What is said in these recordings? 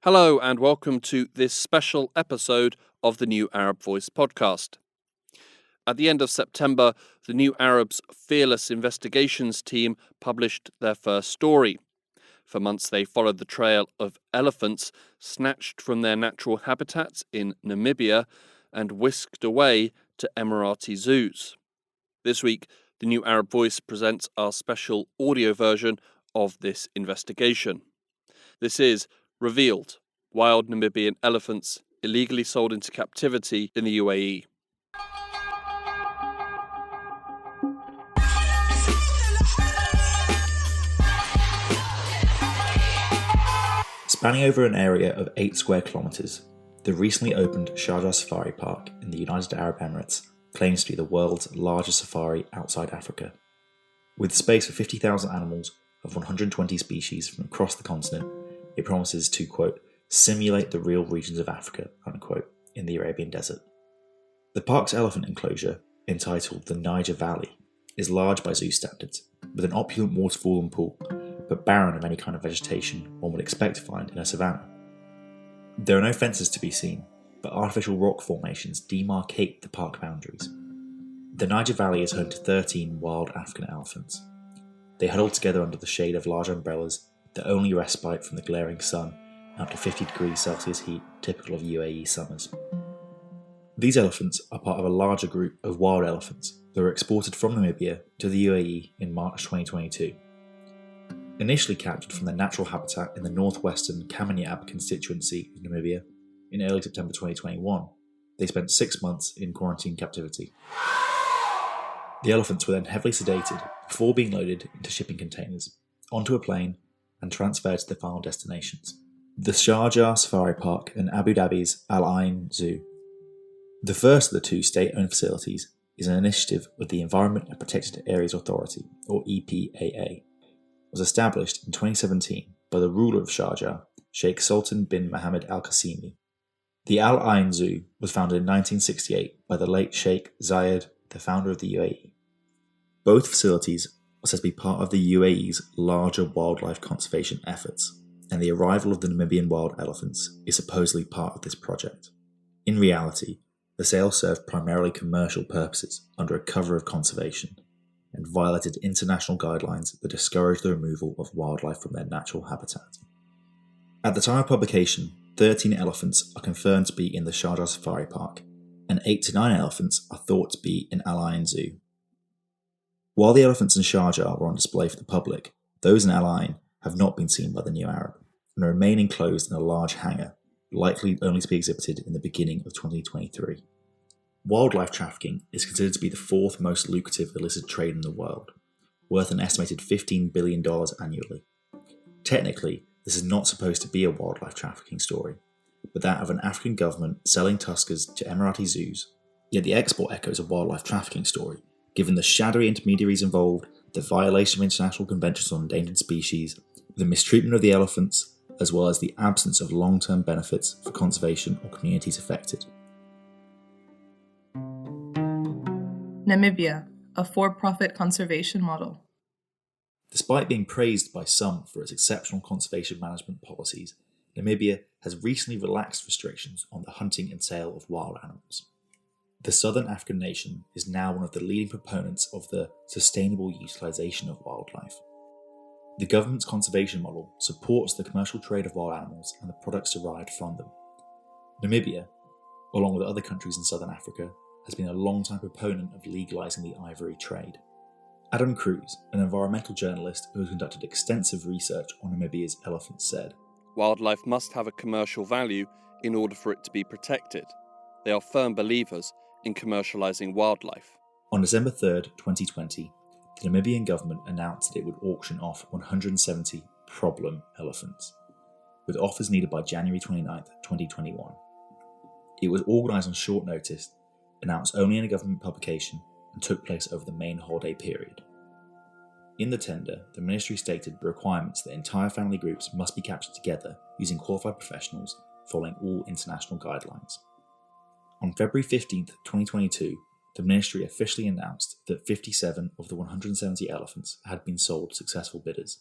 Hello and welcome to this special episode of the New Arab Voice podcast. At the end of September, the New Arab's Fearless Investigations team published their first story. For months they followed the trail of elephants snatched from their natural habitats in Namibia and whisked away to Emirati zoos. This week, the New Arab Voice presents our special audio version of this investigation. This is Revealed: Wild Namibian Elephants Illegally Sold into Captivity in the UAE. Spanning over an area of 8 square kilometres, the recently opened Sharjah Safari Park in the United Arab Emirates claims to be the world's largest safari outside Africa. With space for 50,000 animals of 120 species from across the continent, it promises to, quote, simulate the real regions of Africa, unquote, in the Arabian desert. The park's elephant enclosure, entitled the Niger Valley, is large by zoo standards, with an opulent waterfall and pool, but barren of any kind of vegetation one would expect to find in a savanna. There are no fences to be seen, but artificial rock formations demarcate the park boundaries. The Niger Valley is home to 13 wild African elephants. They huddle together under the shade of large umbrellas, the only respite from the glaring sun and up to 50 degrees Celsius heat typical of UAE summers. These elephants are part of a larger group of wild elephants that were exported from Namibia to the UAE in March 2022. Initially captured from their natural habitat in the northwestern Kamanyab constituency of Namibia in early September 2021, they spent 6 months in quarantine captivity. The elephants were then heavily sedated before being loaded into shipping containers, onto a plane, and transferred to their final destinations, the Sharjah Safari Park and Abu Dhabi's Al Ain Zoo. The first of the two state-owned facilities is an initiative with the Environment and Protected Areas Authority, or EPAA. It was established in 2017 by the ruler of Sharjah, Sheikh Sultan bin Mohammed Al Qasimi. The Al Ain Zoo was founded in 1968 by the late Sheikh Zayed, the founder of the UAE. Both facilities are said to be part of the UAE's larger wildlife conservation efforts, and the arrival of the Namibian wild elephants is supposedly part of this project. In reality, the sale served primarily commercial purposes under a cover of conservation, and violated international guidelines that discourage the removal of wildlife from their natural habitat. At the time of publication, 13 elephants are confirmed to be in the Sharjah Safari Park, and 8 to 9 elephants are thought to be in Al Ain Zoo. While the elephants in Sharjah were on display for the public, those in Al Ain have not been seen by the New Arab, and remain enclosed in a large hangar, likely only to be exhibited in the beginning of 2023. Wildlife trafficking is considered to be the 4th most lucrative illicit trade in the world, worth an estimated $15 billion annually. Technically, this is not supposed to be a wildlife trafficking story, but that of an African government selling tuskers to Emirati zoos, yet the export echoes a wildlife trafficking story, given the shadowy intermediaries involved, the violation of international conventions on endangered species, the mistreatment of the elephants, as well as the absence of long-term benefits for conservation or communities affected. Namibia, a for-profit conservation model. Despite being praised by some for its exceptional conservation management policies, Namibia has recently relaxed restrictions on the hunting and sale of wild animals. The southern African nation is now one of the leading proponents of the sustainable utilisation of wildlife. The government's conservation model supports the commercial trade of wild animals and the products derived from them. Namibia, along with other countries in southern Africa, has been a long-time proponent of legalising the ivory trade. Adam Cruz, an environmental journalist who has conducted extensive research on Namibia's elephants, said, Wildlife must have a commercial value in order for it to be protected. They are firm believers in commercialising wildlife. On December 3rd, 2020, the Namibian government announced that it would auction off 170 problem elephants, with offers needed by January 29th, 2021. It was organised on short notice, announced only in a government publication, and took place over the main holiday period. In the tender, the ministry stated the requirements that entire family groups must be captured together using qualified professionals following all international guidelines. On February 15th, 2022, the ministry officially announced that 57 of the 170 elephants had been sold to successful bidders,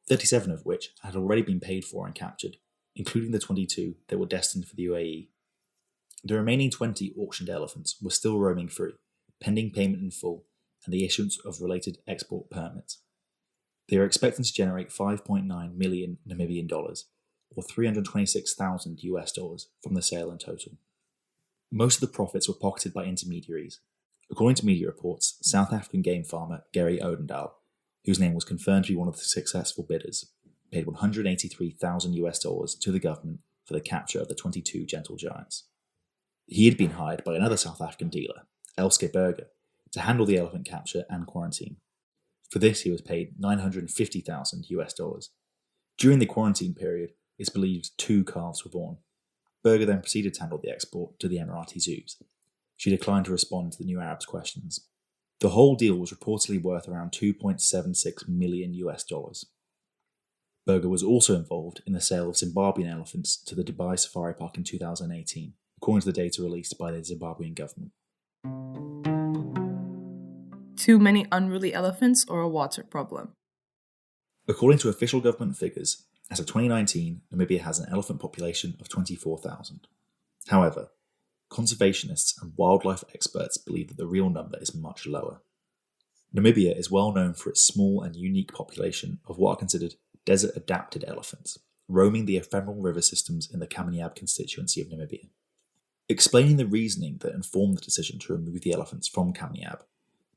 37 of which had already been paid for and captured, including the 22 that were destined for the UAE. The remaining 20 auctioned elephants were still roaming free, pending payment in full and the issuance of related export permits. They are expecting to generate 5.9 million Namibian dollars, or 326,000 US dollars, from the sale in total. Most of the profits were pocketed by intermediaries. According to media reports, South African game farmer Gary Odendaal, whose name was confirmed to be one of the successful bidders, paid 183,000 US dollars to the government for the capture of the 22 gentle giants. He had been hired by another South African dealer, Elske Burger, to handle the elephant capture and quarantine. For this, he was paid 950,000 US dollars. During the quarantine period, it's believed 2 calves were born. Burger then proceeded to handle the export to the Emirati zoos. She declined to respond to the New Arab's questions. The whole deal was reportedly worth around 2.76 million US dollars. Burger was also involved in the sale of Zimbabwean elephants to the Dubai Safari Park in 2018, according to the data released by the Zimbabwean government. Too many unruly elephants or a water problem? According to official government figures, as of 2019, Namibia has an elephant population of 24,000. However, conservationists and wildlife experts believe that the real number is much lower. Namibia is well known for its small and unique population of what are considered desert-adapted elephants, roaming the ephemeral river systems in the Kamiab constituency of Namibia. Explaining the reasoning that informed the decision to remove the elephants from Kamiab,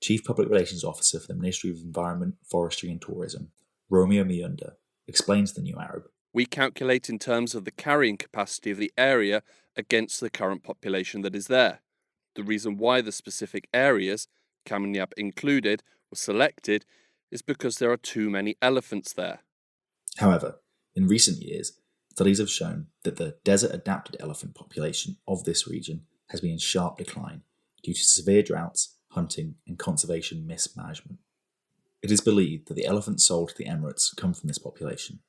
Chief Public Relations Officer for the Ministry of Environment, Forestry and Tourism, Romeo Miunda, explains to the New Arab. We calculate in terms of the carrying capacity of the area against the current population that is there. The reason why the specific areas, Kamiab included, were selected is because there are too many elephants there. However, in recent years, studies have shown that the desert-adapted elephant population of this region has been in sharp decline due to severe droughts, hunting, and conservation mismanagement. It is believed that the elephants sold to the Emirates come from this population,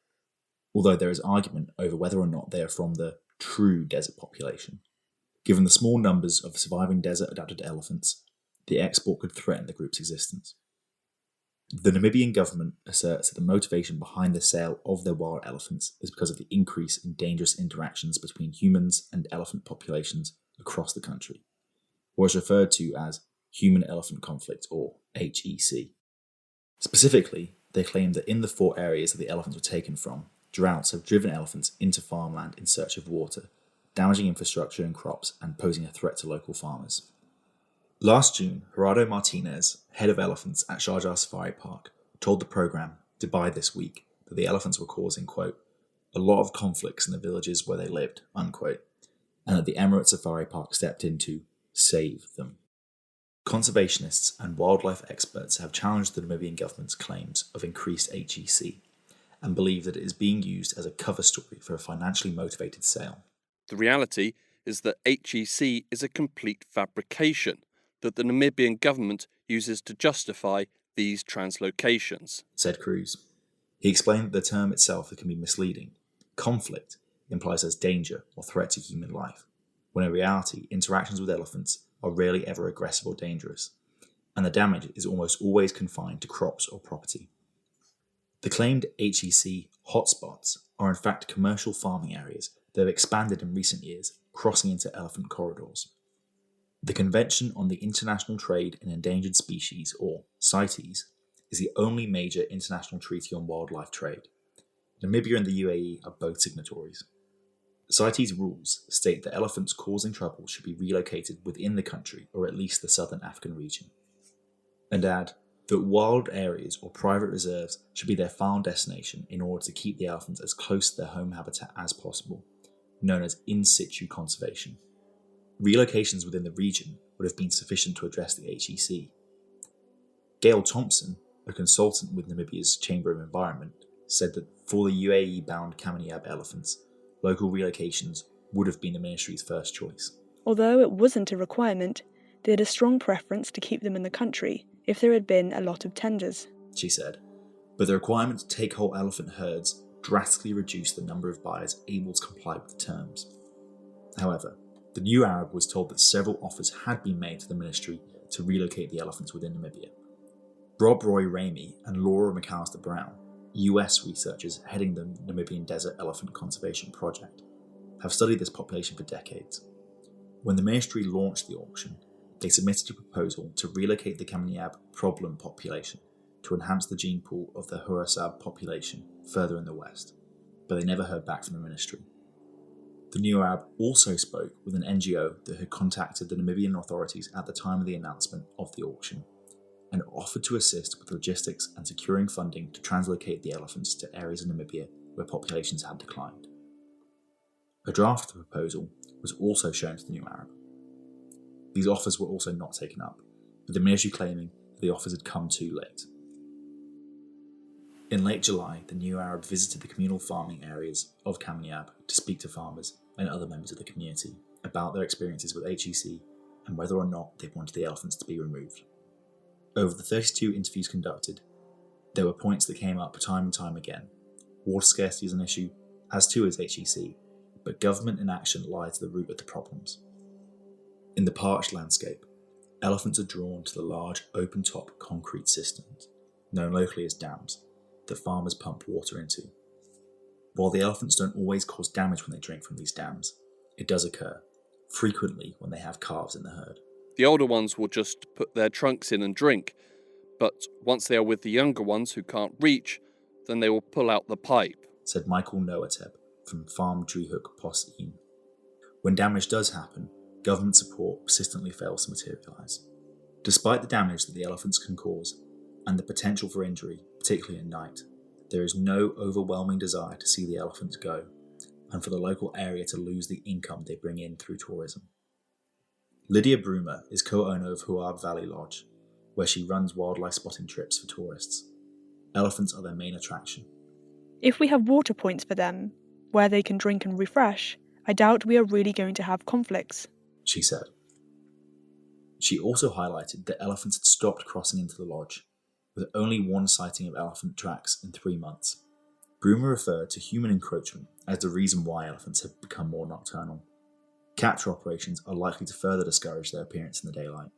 although there is argument over whether or not they are from the true desert population. Given the small numbers of surviving desert-adapted elephants, the export could threaten the group's existence. The Namibian government asserts that the motivation behind the sale of their wild elephants is because of the increase in dangerous interactions between humans and elephant populations across the country, or is referred to as human-elephant conflict, or HEC. Specifically, they claim that in the 4 areas that the elephants were taken from, droughts have driven elephants into farmland in search of water, damaging infrastructure and crops and posing a threat to local farmers. Last June, Gerardo Martinez, head of elephants at Sharjah Safari Park, told the programme Dubai This Week that the elephants were causing, quote, a lot of conflicts in the villages where they lived, unquote, and that the Emirate Safari Park stepped in to save them. Conservationists and wildlife experts have challenged the Namibian government's claims of increased HEC and believe that it is being used as a cover story for a financially motivated sale. The reality is that HEC is a complete fabrication that the Namibian government uses to justify these translocations, said Cruz. He explained that the term itself can be misleading. Conflict implies as danger or threat to human life, when in reality interactions with elephants are rarely ever aggressive or dangerous, and the damage is almost always confined to crops or property. The claimed HEC hotspots are in fact commercial farming areas that have expanded in recent years, crossing into elephant corridors. The Convention on the International Trade in Endangered Species, or CITES, is the only major international treaty on wildlife trade. Namibia and the UAE are both signatories. CITES rules state that elephants causing trouble should be relocated within the country or at least the southern African region, and add that wild areas or private reserves should be their final destination in order to keep the elephants as close to their home habitat as possible, known as in situ conservation. Relocations within the region would have been sufficient to address the HEC. Gail Thompson, a consultant with Namibia's Chamber of Environment, said that for the UAE-bound Kamiab elephants, local relocations would have been the ministry's first choice. Although it wasn't a requirement, they had a strong preference to keep them in the country if there had been a lot of tenders, she said. But the requirement to take whole elephant herds drastically reduced the number of buyers able to comply with the terms. However, the New Arab was told that several offers had been made to the ministry to relocate the elephants within Namibia. Rob Roy Ramey and Laura McAllister Brown, US researchers heading the Namibian Desert Elephant Conservation Project have studied this population for decades. When the ministry launched the auction, they submitted a proposal to relocate the Kamniab problem population to enhance the gene pool of the Hurasab population further in the west, but they never heard back from the ministry. The New Arab also spoke with an NGO that had contacted the Namibian authorities at the time of the announcement of the auction and offered to assist with logistics and securing funding to translocate the elephants to areas in Namibia where populations had declined. A draft of the proposal was also shown to the New Arab. These offers were also not taken up, with the ministry claiming that the offers had come too late. In late July, the New Arab visited the communal farming areas of Kamniab to speak to farmers and other members of the community about their experiences with HEC and whether or not they wanted the elephants to be removed. Over the 32 interviews conducted, there were points that came up time and time again. Water scarcity is an issue, as too is HEC, but government inaction lies at the root of the problems. In the parched landscape, elephants are drawn to the large open-top concrete systems, known locally as dams, that farmers pump water into. While the elephants don't always cause damage when they drink from these dams, it does occur, frequently when they have calves in the herd. The older ones will just put their trunks in and drink, but once they are with the younger ones who can't reach, then they will pull out the pipe, said Michael Noateb from Farm Driehoek Pos Iem. When damage does happen, government support persistently fails to materialise. Despite the damage that the elephants can cause, and the potential for injury, particularly at night, there is no overwhelming desire to see the elephants go, and for the local area to lose the income they bring in through tourism. Lydia Brumer is co-owner of Huab Valley Lodge, where she runs wildlife spotting trips for tourists. Elephants are their main attraction. If we have water points for them, where they can drink and refresh, I doubt we are really going to have conflicts, she said. She also highlighted that elephants had stopped crossing into the lodge, with only one sighting of elephant tracks in 3 months. Brumer referred to human encroachment as the reason why elephants have become more nocturnal. Capture operations are likely to further discourage their appearance in the daylight.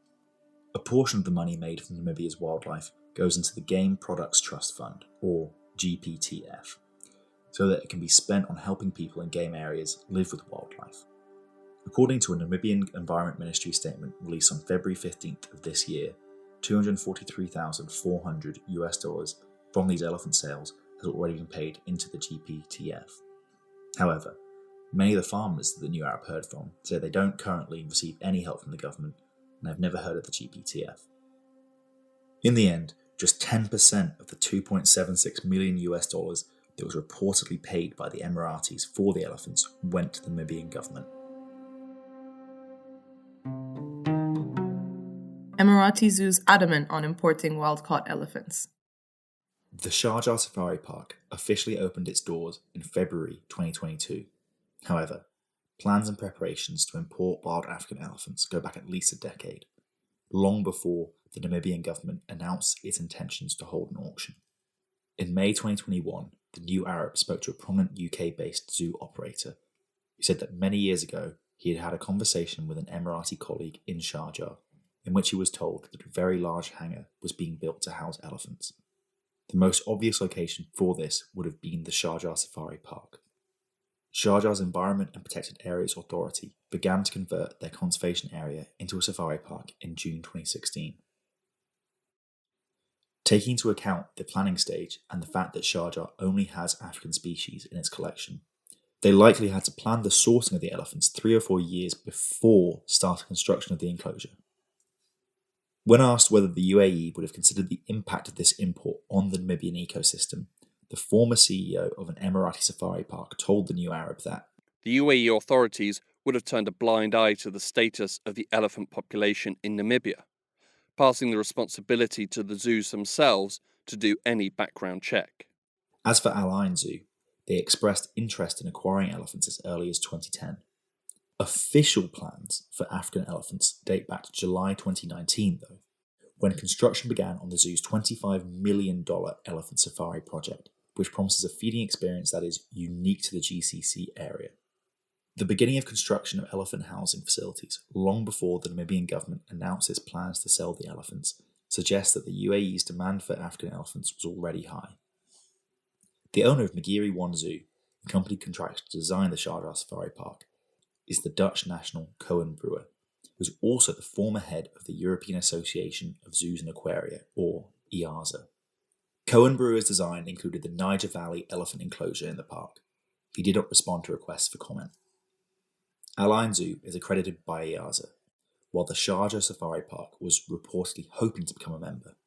A portion of the money made from Namibia's wildlife goes into the Game Products Trust Fund, or GPTF, so that it can be spent on helping people in game areas live with wildlife. According to a Namibian Environment Ministry statement released on February 15th of this year, $243,400 from these elephant sales has already been paid into the GPTF. However, many of the farmers that the New Arab heard from say they don't currently receive any help from the government and have never heard of the GPTF. In the end, just 10% of the $2.76 million that was reportedly paid by the Emiratis for the elephants went to the Namibian government. Emirati zoos adamant on importing wild-caught elephants. The Sharjah Safari Park officially opened its doors in February 2022. However, plans and preparations to import wild African elephants go back at least a decade, long before the Namibian government announced its intentions to hold an auction. In May 2021, the New Arab spoke to a prominent UK-based zoo operator who said that many years ago he had had a conversation with an Emirati colleague in Sharjah, in which he was told that a very large hangar was being built to house elephants. The most obvious location for this would have been the Sharjah Safari Park. Sharjah's Environment and Protected Areas Authority began to convert their conservation area into a safari park in June 2016. Taking into account the planning stage and the fact that Sharjah only has African species in its collection, they likely had to plan the sourcing of the elephants 3 or 4 years before starting construction of the enclosure. When asked whether the UAE would have considered the impact of this import on the Namibian ecosystem, the former CEO of an Emirati safari park told the New Arab that the UAE authorities would have turned a blind eye to the status of the elephant population in Namibia, passing the responsibility to the zoos themselves to do any background check. As for Al Ain Zoo, they expressed interest in acquiring elephants as early as 2010. Official plans for African elephants date back to July 2019, though, when construction began on the zoo's $25 million elephant safari project, which promises a feeding experience that is unique to the GCC area. The beginning of construction of elephant housing facilities, long before the Namibian government announced its plans to sell the elephants, suggests that the UAE's demand for African elephants was already high. The owner of Magiri One Zoo, the company contracted to design the Sharjah Safari Park, is the Dutch national Cohen Brewer, who is also the former head of the European Association of Zoos and Aquaria, or EAZA. Cohen Brewer's design included the Niger Valley elephant enclosure in the park. He did not respond to requests for comment. Al Ain Zoo is accredited by EAZA, while the Sharjah Safari Park was reportedly hoping to become a member.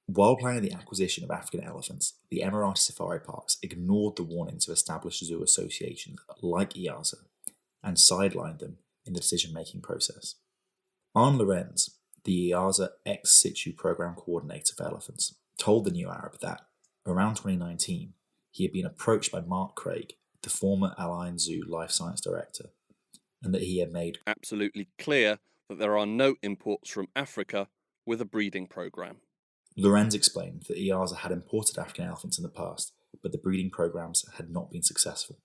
While planning the acquisition of African elephants, the Emirati safari parks ignored the warnings of established zoo associations like EAZA and sidelined them in the decision-making process. Arne Lorenz, the EAZA ex situ program coordinator for elephants, told the New Arab that, around 2019, he had been approached by Mark Craig, the former Al Ain Zoo life science director, and that he had made absolutely clear that there are no imports from Africa with a breeding program. Lorenz explained that EAZA had imported African elephants in the past, but the breeding programs had not been successful.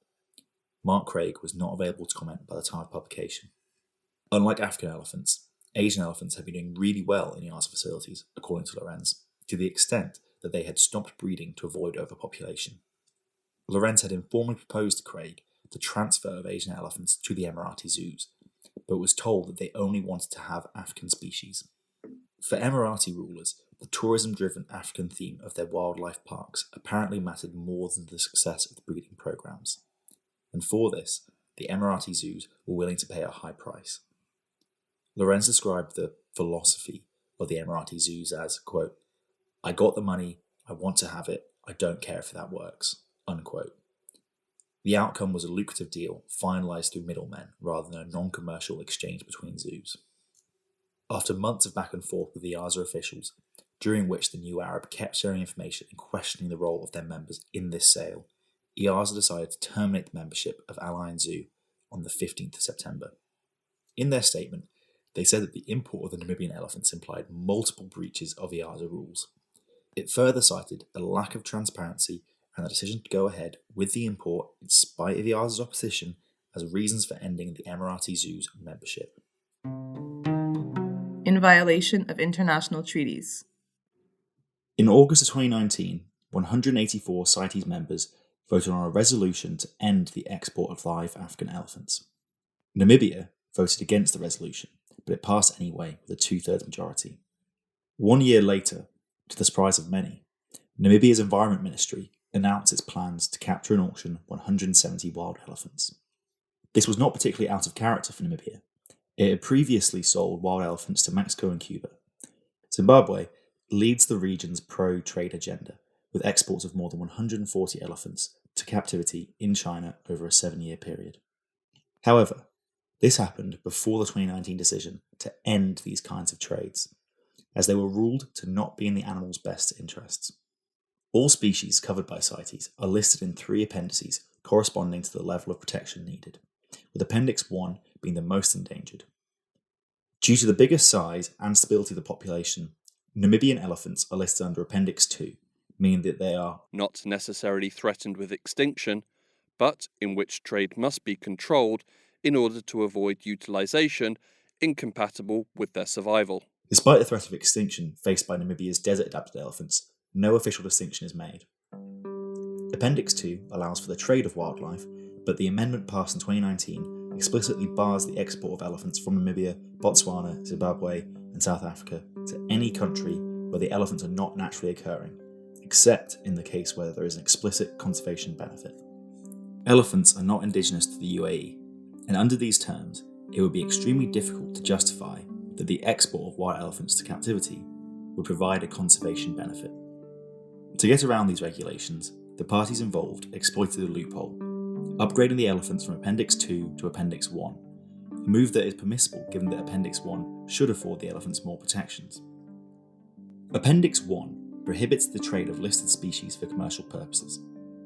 Mark Craig was not available to comment by the time of publication. Unlike African elephants, Asian elephants had been doing really well in EAZA facilities, according to Lorenz, to the extent that they had stopped breeding to avoid overpopulation. Lorenz had informally proposed to Craig the transfer of Asian elephants to the Emirati zoos, but was told that they only wanted to have African species. For Emirati rulers, the tourism-driven African theme of their wildlife parks apparently mattered more than the success of the breeding programs. And for this, the Emirati zoos were willing to pay a high price. Lorenz described the philosophy of the Emirati zoos as, quote, "I got the money, I want to have it, I don't care if that works," unquote. The outcome was a lucrative deal finalised through middlemen rather than a non-commercial exchange between zoos. After months of back and forth with the EAZA officials, during which the New Arab kept sharing information and questioning the role of their members in this sale, EAZA decided to terminate the membership of Al Ain Zoo on the 15th of September. In their statement, they said that the import of the Namibian elephants implied multiple breaches of EAZA rules. It further cited a lack of transparency and the decision to go ahead with the import in spite of EAZA's opposition as reasons for ending the Emirati Zoo's membership. In violation of international treaties. In August of 2019, 184 CITES members voted on a resolution to end the export of live African elephants. Namibia voted against the resolution, but it passed anyway with a 2/3 majority. 1 year later, to the surprise of many, Namibia's Environment Ministry announced its plans to capture and auction 170 wild elephants. This was not particularly out of character for Namibia. It had previously sold wild elephants to Mexico and Cuba. Zimbabwe leads the region's pro-trade agenda, with exports of more than 140 elephants to captivity in China over a 7-year period. However, this happened before the 2019 decision to end these kinds of trades, as they were ruled to not be in the animal's best interests. All species covered by CITES are listed in 3 appendices corresponding to the level of protection needed, with Appendix 1 being the most endangered. Due to the bigger size and stability of the population, Namibian elephants are listed under Appendix 2, meaning that they are not necessarily threatened with extinction, but in which trade must be controlled in order to avoid utilisation incompatible with their survival. Despite the threat of extinction faced by Namibia's desert-adapted elephants, no official distinction is made. Appendix 2 allows for the trade of wildlife, but the amendment passed in 2019 explicitly bars the export of elephants from Namibia, Botswana, Zimbabwe, and South Africa to any country where the elephants are not naturally occurring, except in the case where there is an explicit conservation benefit. Elephants are not indigenous to the UAE, and under these terms, it would be extremely difficult to justify that the export of wild elephants to captivity would provide a conservation benefit. To get around these regulations, the parties involved exploited a loophole, upgrading the elephants from Appendix 2 to Appendix 1, a move that is permissible given that Appendix 1 should afford the elephants more protections. Appendix 1 prohibits the trade of listed species for commercial purposes.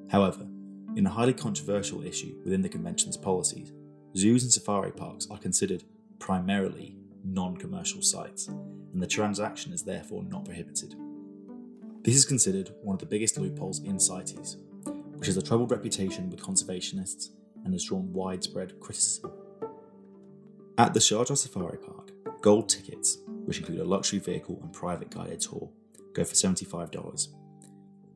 However, in a highly controversial issue within the Convention's policies, zoos and safari parks are considered primarily non-commercial sites, and the transaction is therefore not prohibited. This is considered one of the biggest loopholes in CITES, which has a troubled reputation with conservationists and has drawn widespread criticism. At the Sharjah Safari Park, gold tickets, which include a luxury vehicle and private guided tour, go for $75.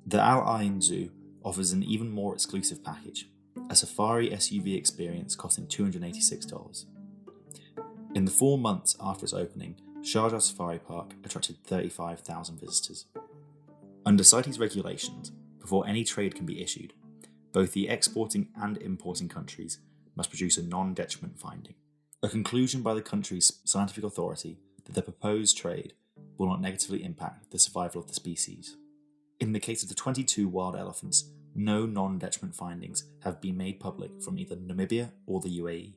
The Al Ain Zoo offers an even more exclusive package, a safari SUV experience costing $286. In the 4 months after its opening, Sharjah Safari Park attracted 35,000 visitors. Under CITES regulations, before any trade can be issued, both the exporting and importing countries must produce a non-detriment finding, a conclusion by the country's scientific authority that the proposed trade will not negatively impact the survival of the species. In the case of the 22 wild elephants, no non-detriment findings have been made public from either Namibia or the UAE,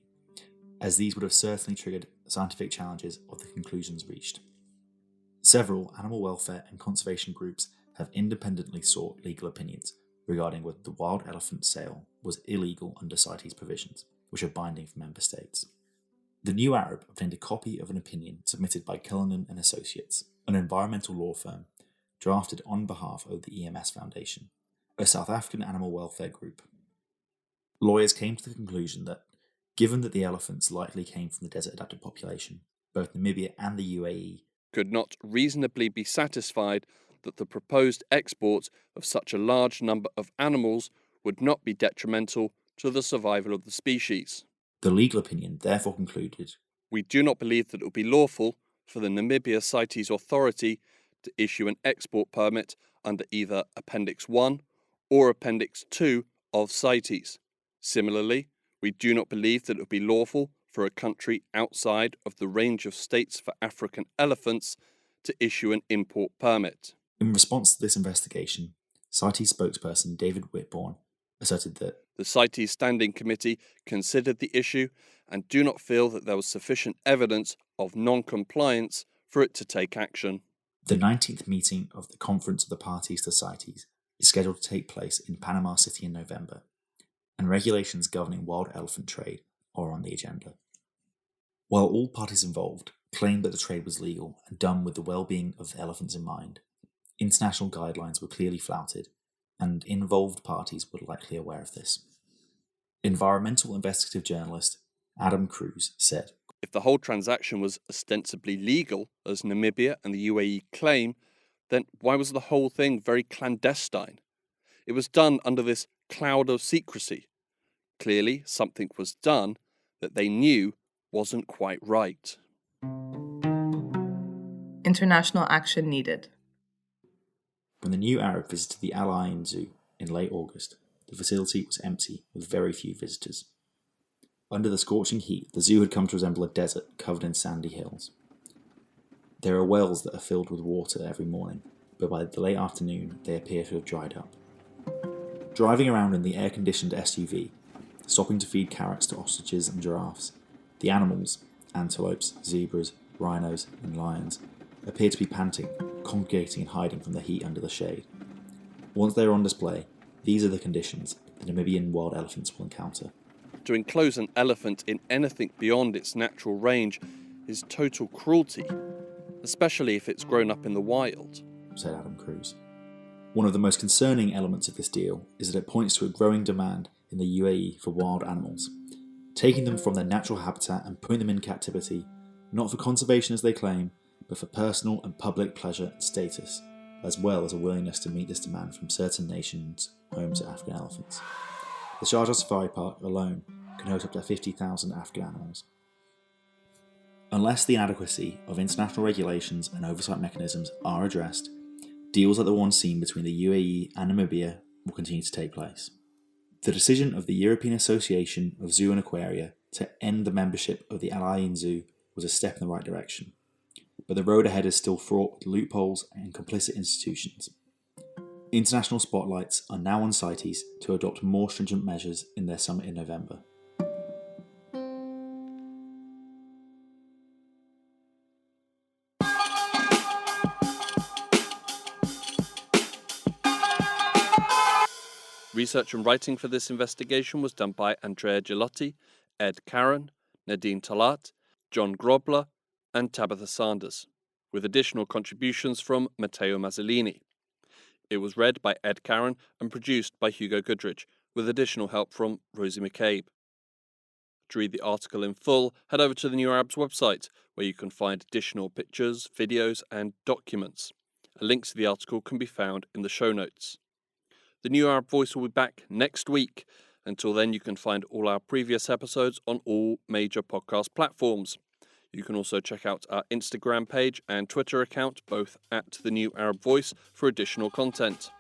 as these would have certainly triggered scientific challenges of the conclusions reached. Several animal welfare and conservation groups have independently sought legal opinions regarding whether the wild elephant sale was illegal under CITES provisions, which are binding for member states. The New Arab obtained a copy of an opinion submitted by Cullinan and Associates, an environmental law firm, drafted on behalf of the EMS Foundation, a South African animal welfare group. Lawyers came to the conclusion that, given that the elephants likely came from the desert-adapted population, both Namibia and the UAE could not reasonably be satisfied that the proposed export of such a large number of animals would not be detrimental to the survival of the species. The legal opinion therefore concluded, "We do not believe that it would be lawful for the Namibia CITES Authority to issue an export permit under either Appendix 1 or Appendix 2 of CITES. Similarly, we do not believe that it would be lawful for a country outside of the range of states for African elephants to issue an import permit." In response to this investigation, CITES spokesperson David Whitbourne asserted that the CITES Standing Committee considered the issue and do not feel that there was sufficient evidence of non-compliance for it to take action. The 19th meeting of the Conference of the Parties to CITES is scheduled to take place in Panama City in November, and regulations governing wild elephant trade are on the agenda. While all parties involved claimed that the trade was legal and done with the well-being of the elephants in mind, international guidelines were clearly flouted, and involved parties were likely aware of this. Environmental investigative journalist Adam Cruz said, "If the whole transaction was ostensibly legal, as Namibia and the UAE claim, then why was the whole thing very clandestine? It was done under this cloud of secrecy. Clearly, something was done that they knew wasn't quite right." International action needed. When the New Arab visited the Al Ain Zoo in late August, the facility was empty with very few visitors. Under the scorching heat, the zoo had come to resemble a desert covered in sandy hills. There are wells that are filled with water every morning, but by the late afternoon they appear to have dried up. Driving around in the air-conditioned SUV, stopping to feed carrots to ostriches and giraffes, the animals, antelopes, zebras, rhinos and lions, appear to be panting, congregating and hiding from the heat under the shade. Once they are on display, these are the conditions the Namibian wild elephants will encounter. To enclose an elephant in anything beyond its natural range is total cruelty, especially if it's grown up in the wild, said Adam Cruz. One of the most concerning elements of this deal is that it points to a growing demand in the UAE for wild animals, taking them from their natural habitat and putting them in captivity, not for conservation as they claim, but for personal and public pleasure and status, as well as a willingness to meet this demand from certain nations home to African elephants. The Sharjah Safari Park alone can host up to 50,000 African animals. Unless the inadequacy of international regulations and oversight mechanisms are addressed, deals like the one seen between the UAE and Namibia will continue to take place. The decision of the European Association of Zoo and Aquaria to end the membership of the Al Ain Zoo was a step in the right direction, but the road ahead is still fraught with loopholes and complicit institutions. International spotlights are now on CITES to adopt more stringent measures in their summit in November. Research and writing for this investigation was done by Andrea Gelotti, Ed Caron, Nadine Talat, John Grobler, and Tabitha Sanders, with additional contributions from Matteo Mazzolini. It was read by Ed Caron and produced by Hugo Goodrich, with additional help from Rosie McCabe. To read the article in full, head over to the New Arab's website, where you can find additional pictures, videos, and documents. A link to the article can be found in the show notes. The New Arab Voice will be back next week. Until then, you can find all our previous episodes on all major podcast platforms. You can also check out our Instagram page and Twitter account, both at The New Arab Voice, for additional content.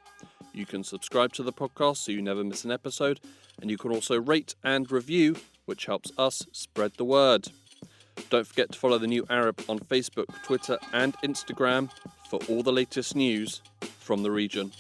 You can subscribe to the podcast so you never miss an episode, and you can also rate and review, which helps us spread the word. Don't forget to follow The New Arab on Facebook, Twitter and Instagram for all the latest news from the region.